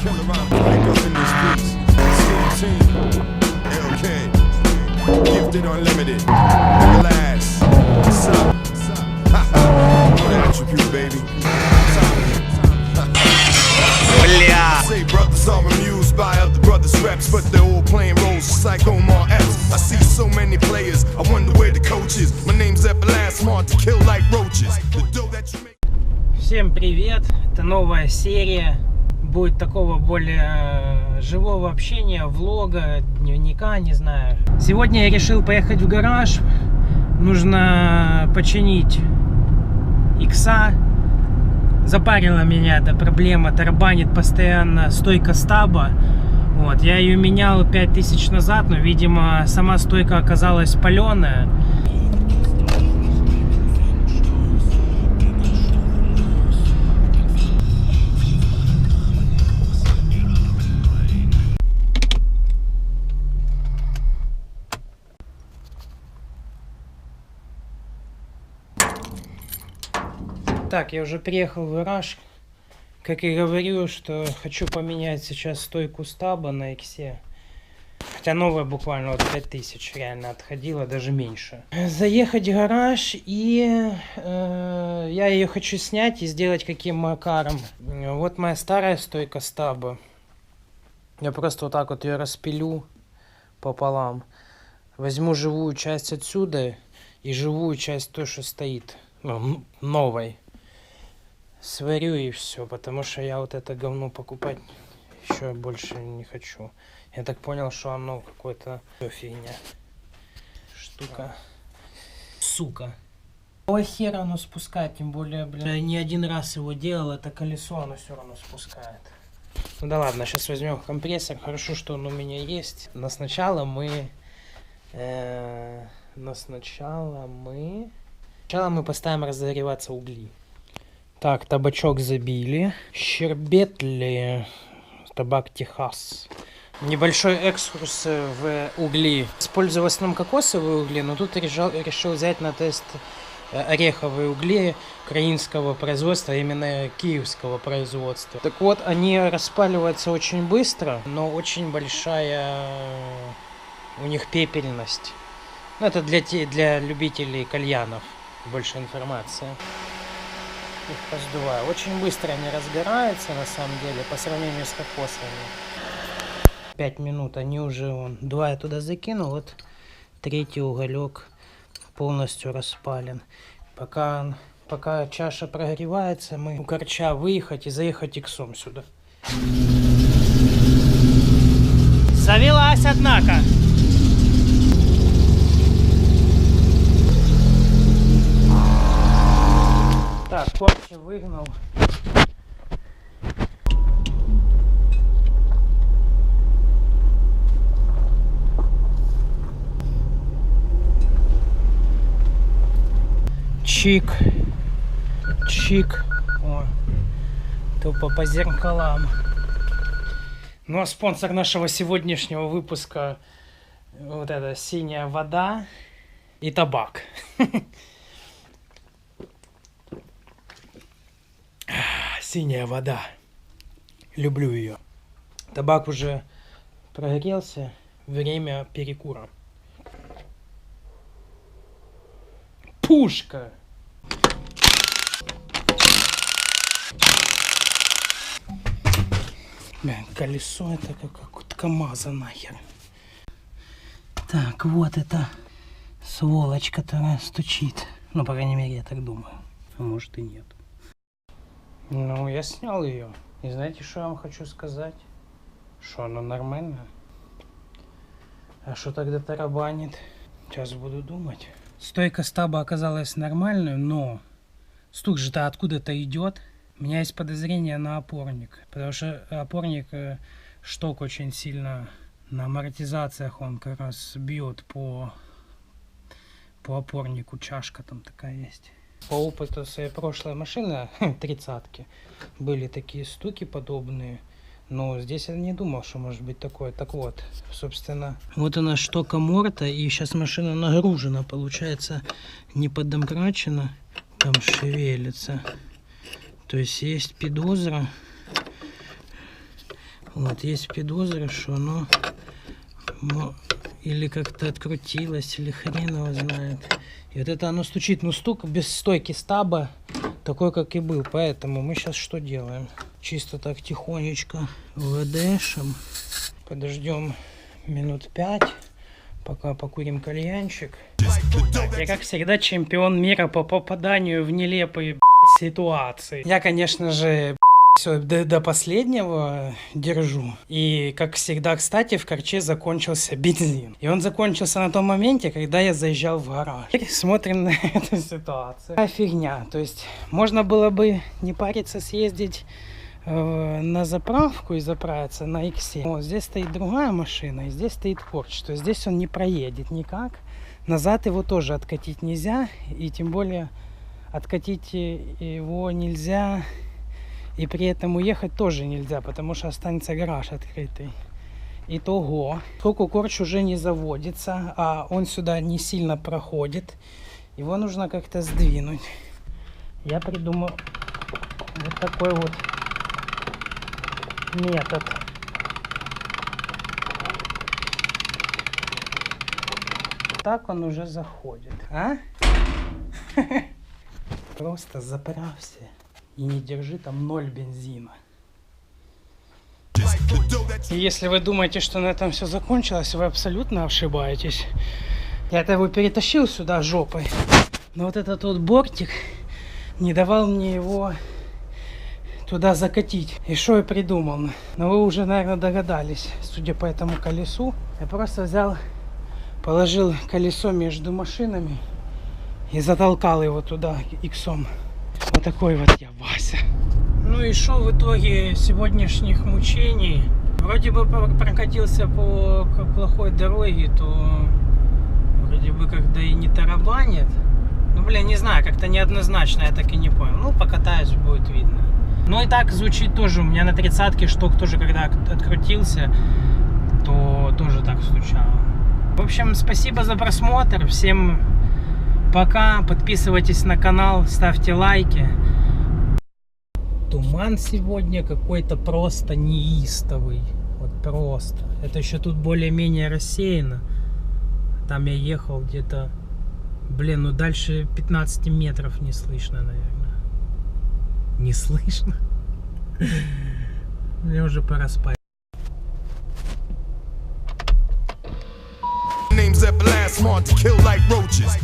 Killer rhyme break up in this piece. Steam team, LK, gifted unlimited, last. What's up? Know that attribute, baby. Бля! Say brothers are amused by other brothers' reps, but they're all playing roles just like Omar Epps. I see so many players, I wonder where the coach is. My name's Everlast, smart to kill like roaches. The dough that you make. Всем привет! Это новая серия. Будет такого более живого общения, влога, дневника, не знаю. Сегодня я решил поехать в гараж. Нужно починить икса. Запарила меня эта проблема, тарабанит постоянно стойка стаба. Вот, я ее менял 5000 назад, но, видимо, сама стойка оказалась паленая. Так, я уже приехал в гараж. Как и говорю, что хочу поменять сейчас стойку стаба на иксе. Хотя новая буквально вот 5000 реально отходила, даже меньше. Заехать в гараж и я ее хочу снять и сделать каким макаром. Вот моя старая стойка стаба. Я просто вот так вот ее распилю пополам. Возьму живую часть отсюда и живую часть той, что стоит. Ну, новой. Сварю и все, потому что я вот это говно покупать еще больше не хочу. Я так понял, что оно какое-то фигня. Штука. Сука. Какого хера оно спускает, тем более, бля, не один раз его делал, это колесо оно все равно спускает. Ну да ладно, сейчас возьмем компрессор. Хорошо, что он у меня есть. Но сначала мы поставим разогреваться угли. Так, табачок забили. Щербетли. Табак Техас. Небольшой экскурс в угли. Использую в основном кокосовые угли, но тут решил взять на тест ореховые угли украинского производства, именно киевского производства. Так вот, они распаливаются очень быстро, но очень большая у них пепельность. Ну, это для любителей кальянов. Больше информации. Их поздуваю. Очень быстро они разгораются, на самом деле, по сравнению с кокосовыми. 5 минут, они уже, 2 я туда закинул, вот 3-й уголек полностью распален. Пока чаша прогревается, мы у корча выехать и заехать иксом сюда. Завелась, однако! Так, корчи выгнал. Чик. Чик. О, тупо по зеркалам. Ну а спонсор нашего сегодняшнего выпуска вот это синяя вода и табак. Синяя вода. Люблю ее. Табак уже прогрелся. Время перекура. Пушка! Блин, колесо это как от КамАЗа нахер. Так, вот это сволочь, которая стучит. Ну, по крайней мере, я так думаю. А может и нет. Ну, я снял ее. И знаете, что я вам хочу сказать? Что она нормальная. А что тогда тарабанит? Сейчас буду думать. Стойка стаба оказалась нормальной, но стук же-то откуда-то идет. У меня есть подозрение на опорник. Потому что опорник, шток очень сильно на амортизациях, он как раз бьет по опорнику. Чашка там такая есть. По опыту своей прошлой машины, 30-ки, были такие стуки подобные. Но здесь я не думал, что может быть такое. Так вот, собственно, вот она штока морта. И сейчас машина нагружена, получается, не подомрачена. Там шевелится. То есть есть подозра. Вот, есть подозры, что оно или как-то открутилось, или хрен его знает. И вот это оно стучит, ну стук без стойки стаба, такой как и был. Поэтому мы сейчас что делаем? Чисто так тихонечко ВДшем. Подождем минут 5, пока покурим кальянчик. Я, как всегда, чемпион мира по попаданию в нелепые ситуации. Я, конечно же, все до последнего держу. И, как всегда, кстати, в Корче закончился бензин. И он закончился на том моменте, когда я заезжал в гараж. Теперь смотрим на эту ситуацию. Какая фигня. То есть, можно было бы не париться, съездить на заправку и заправиться на Иксе. Вот здесь стоит другая машина, и здесь стоит Порш. То есть, здесь он не проедет никак. Назад его тоже откатить нельзя. И тем более, откатить его нельзя. И при этом уехать тоже нельзя, потому что останется гараж открытый. Итого, поскольку Корч уже не заводится, а он сюда не сильно проходит, его нужно как-то сдвинуть. Я придумал вот такой вот метод. Так он уже заходит, а? Просто заправься. И не держи там 0 бензина. И если вы думаете, что на этом все закончилось, вы абсолютно ошибаетесь. Я-то его перетащил сюда жопой. Но вот этот вот бортик не давал мне его туда закатить. И что я придумал? Но вы уже, наверное, догадались, судя по этому колесу. Я просто взял, положил колесо между машинами и затолкал его туда иксом. Вот такой вот я, Вася. Ну и шо в итоге сегодняшних мучений? Вроде бы прокатился по плохой дороге, то вроде бы когда и не тарабанит. Ну, блин, не знаю, как-то неоднозначно, я так и не понял. Ну, покатаюсь, будет видно. Ну и так звучит тоже. У меня на 30-ке шток тоже, когда открутился, то тоже так стучало. В общем, спасибо за просмотр. Всем пока. Подписывайтесь на канал, ставьте лайки. Туман сегодня какой-то просто неистовый. Вот просто. Это еще тут более-менее рассеяно. Там я ехал где-то... Блин, ну дальше 15 метров не слышно, наверное. Не слышно? Мне уже пора спать. Names that blast smart to kill like roaches.